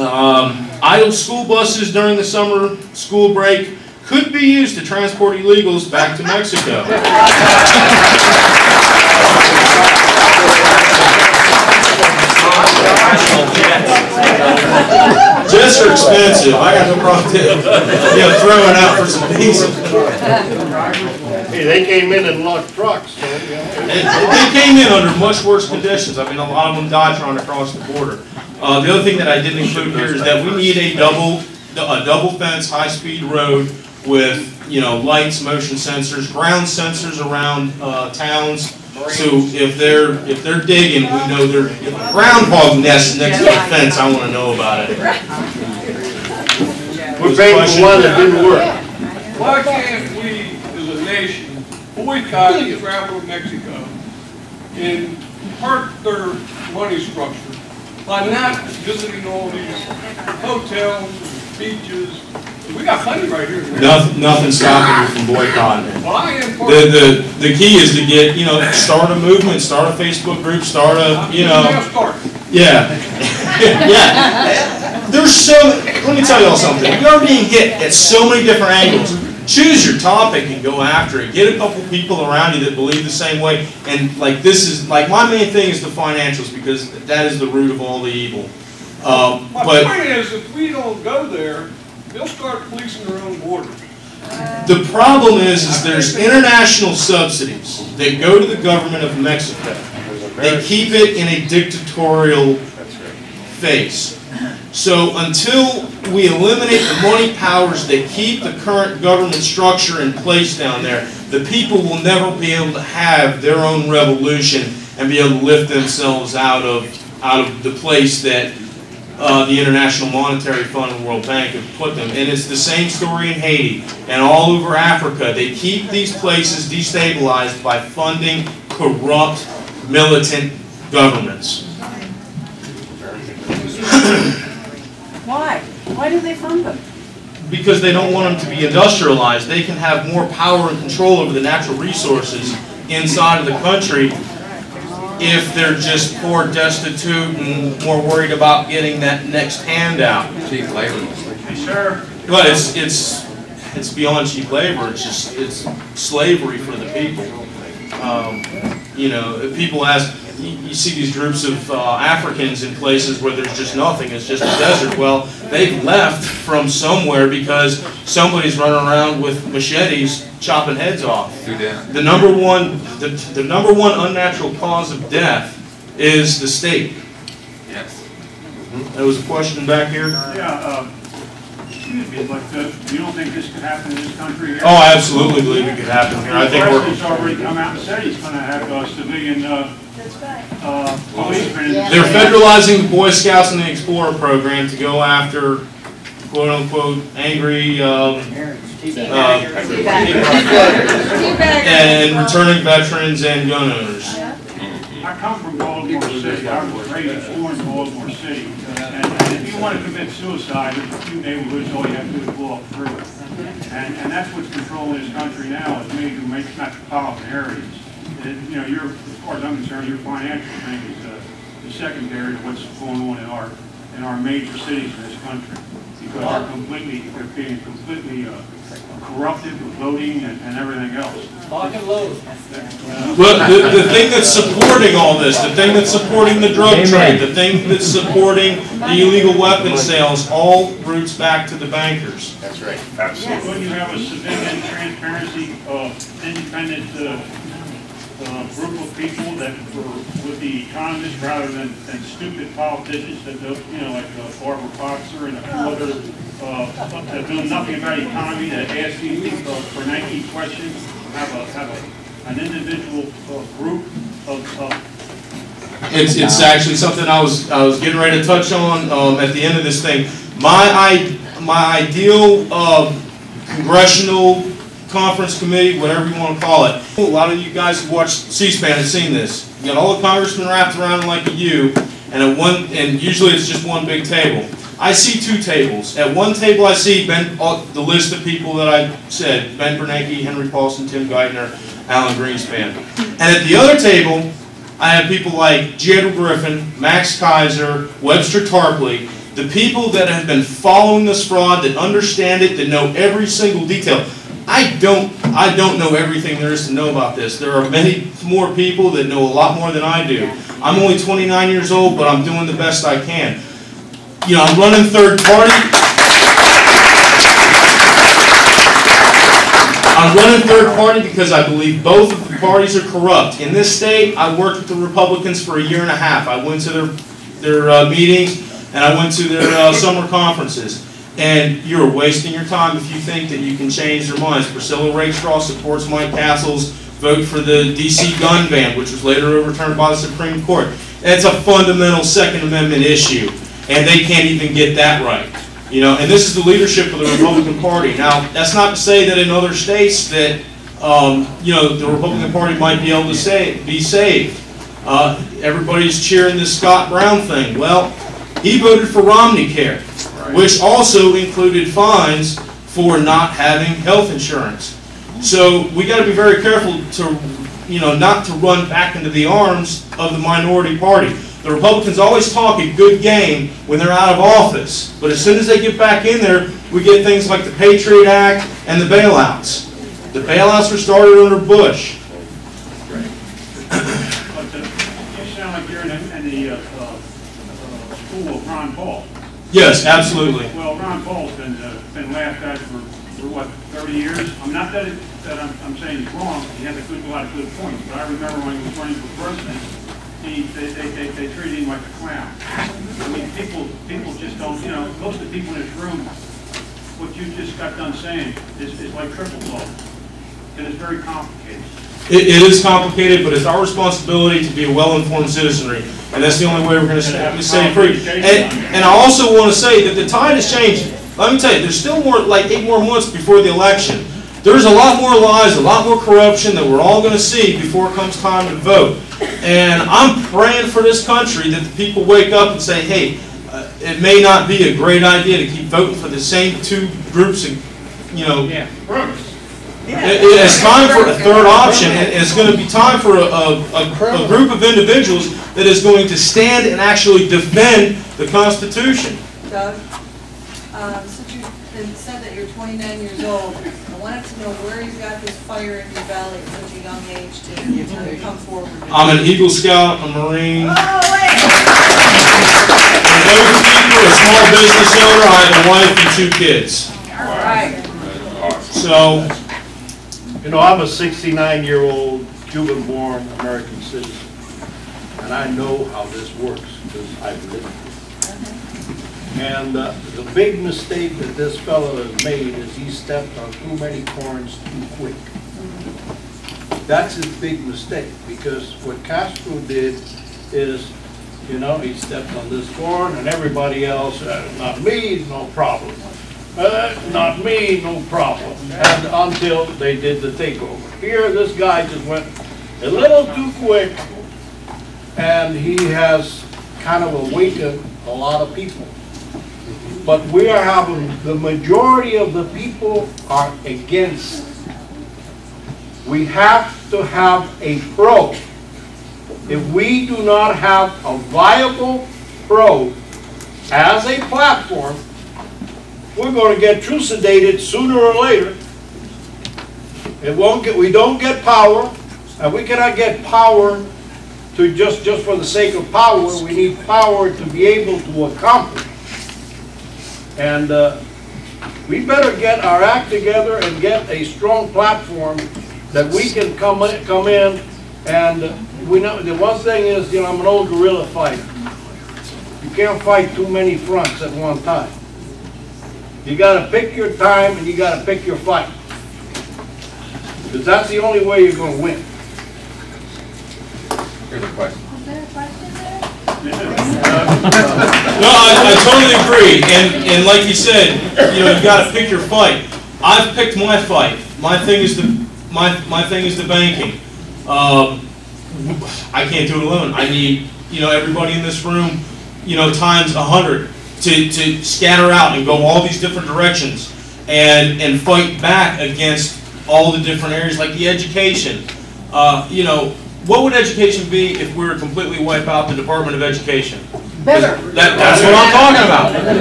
Idle school buses during the summer school break could be used to transport illegals back to Mexico. Jets are expensive. I got no problem throwing out for some decent. Hey, they came in locked trucks. So, they came in under much worse conditions. I mean, a lot of them died trying to cross the border. The other thing that I didn't include here is that we need a double fence, high-speed road with lights, motion sensors, ground sensors around towns. So if they're digging, we know they're groundhog nest next to the fence. I want to know about it. We're paying for one that didn't work. Why can't we, as a nation, boycott travel to Mexico and hurt their money structure by not visiting all these hotels, beaches? We got plenty right here. Nothing stopping you from boycotting it. Well, I am the key is to get, start a movement, start a Facebook group, start a, yeah. Yeah. Let me tell y'all something. We are being hit at so many different angles. Choose your topic and go after it. Get a couple people around you that believe the same way. And my main thing is the financials, because that is the root of all the evil. My point is, if we don't go there, they'll start policing their own borders. The problem is there's international subsidies that go to the government of Mexico. They keep it in a dictatorial face. So until we eliminate the money powers that keep the current government structure in place down there, the people will never be able to have their own revolution and be able to lift themselves out of the place that the International Monetary Fund and World Bank have put them. And it's the same story in Haiti and all over Africa. They keep these places destabilized by funding corrupt, militant governments. Why? Why do they fund them? Because they don't want them to be industrialized. They can have more power and control over the natural resources inside of the country if they're just poor, destitute, and more worried about getting that next handout. Cheap labor. Hey, sir. But it's beyond cheap labor. It's slavery for the people. People ask. You see these groups of Africans in places where there's just nothing. It's just a desert. Well, they've left from somewhere because somebody's running around with machetes chopping heads off. The number one unnatural cause of death is the state. Yes. There was a question back here. Yeah. Excuse me, but you don't think this could happen in this country here? Oh, I absolutely believe it could happen here. I think the president's already come out and said he's going to have civilian policemen. They're federalizing the Boy Scouts and the Explorer program to go after, quote unquote, angry and returning veterans and gun owners. I come from Baltimore City. I was raised and born in Baltimore City. And if you want to commit suicide, there's a few neighborhoods all you have to do is walk through. And that's what's controlling this country now, is major metropolitan areas. And, as far as I'm concerned, your financial thing is secondary to what's going on in our major cities in this country, because they're being completely corrupted with voting and everything else. Lock and load. But the thing that's supporting all this, the thing that's supporting the drug trade, the thing that's supporting the illegal weapon sales, all roots back to the bankers. That's right. Absolutely. When you have a civilian, transparency, independent group of people that were with the economists rather than stupid politicians that do, like Barbara Boxer and a few other that do nothing about the economy, that ask these people for 19 questions, have an individual group of It's actually something I was getting ready to touch on at the end of this thing. My ideal congressional conference committee, whatever you want to call it. A lot of you guys who watch C-SPAN have seen this. You got all the congressmen wrapped around like a U, and usually it's just one big table. I see two tables. At one table I see the list of people that I said: Ben Bernanke, Henry Paulson, Tim Geithner, Alen Greenspan. And at the other table, I have people like G. Edward Griffin, Max Kaiser, Webster Tarpley, The people that have been following this fraud, that understand it, that know every single detail. I don't know everything there is to know about this. There are many more people that know a lot more than I do. I'm only 29 years old, but I'm doing the best I can. You know, I'm running third party. I'm running third party because I believe both of the parties are corrupt. In this state, I worked with the Republicans for a year and a half. I went to their meetings, and I went to their summer conferences. And you're wasting your time if you think that you can change their minds. Priscilla Rakestraw supports Mike Castle's vote for the D.C. gun ban, which was later overturned by the Supreme Court. It's a fundamental Second Amendment issue, and they can't even get that right. You know, and this is the leadership of the Republican Party. Now, that's not to say that in other states that you know, the Republican Party might be able to be saved. Everybody's cheering this Scott Brown thing. Well, he voted for Romney Care, which also included fines for not having health insurance. So we got to be very careful to, you know, not to run back into the arms of the minority party. The Republicans always talk a good game when they're out of office, but as soon as they get back in there, we get things like the Patriot Act and the bailouts. The bailouts were started under Bush. You sound like you're in the school of Ron Paul. Yes, absolutely. Well, Ron Paul's been laughed at for what, 30 years? I'm not that I'm saying he's wrong. He has a lot of good points. But I remember when he was running for president, they treated him like a clown. I mean, people just don't. You know, most of the people in this room, what you just got done saying is like triple fault, and it's very complicated. It is complicated, but it's our responsibility to be a well-informed citizenry, and that's the only way we're going to stay free. And I also want to say that the tide is changing. Let me tell you, there's still more, like 8 more months before the election. There's a lot more lies, a lot more corruption that we're all going to see before it comes time to vote. And I'm praying for this country that the people wake up and say, hey, it may not be a great idea to keep voting for the same 2 groups of, you know. Yeah, crooks. It's time for a third option, and it's going to be time for a group of individuals that is going to stand and actually defend the Constitution. Doug, since you said that you're 29 years old, I wanted to know where you got this fire in your belly at such a young age to come forward. I'm an Eagle Scout, a Marine. Oh, wait! For those people, a small business owner, I have a wife and 2 kids. All right. So, You know, I'm a 69-year-old Cuban-born American citizen, and I know how this works because I've lived it. And the big mistake that this fellow has made is he stepped on too many corns too quick. That's his big mistake, because what Castro did is, you know, he stepped on this corn and everybody else, not me, no problem. Not me, no problem. And until they did the takeover. Here, this guy just went a little too quick, and he has kind of awakened a lot of people. But we are having, the majority of the people are against. We have to have a pro. If we do not have a viable pro as a platform, we're going to get trucidated sooner or later. We don't get power, and we cannot get power to just for the sake of power. We need power to be able to accomplish. And we better get our act together and get a strong platform that we can come in. And we know the one thing is, you know, I'm an old guerrilla fighter. You can't fight too many fronts at one time. You got to pick your time and you got to pick your fight, because that's the only way you're going to win. Here's a question. Is there a question there? no, I totally agree. And like you said, you know, you got to pick your fight. I've picked my fight. My thing is the banking. I can't do it alone. I need, you know, everybody in this room, you know, times 100 to scatter out and go all these different directions and fight back against all the different areas, like the education. You know, what would education be if we were to completely wipe out the Department of Education? Better. That's what I'm talking about.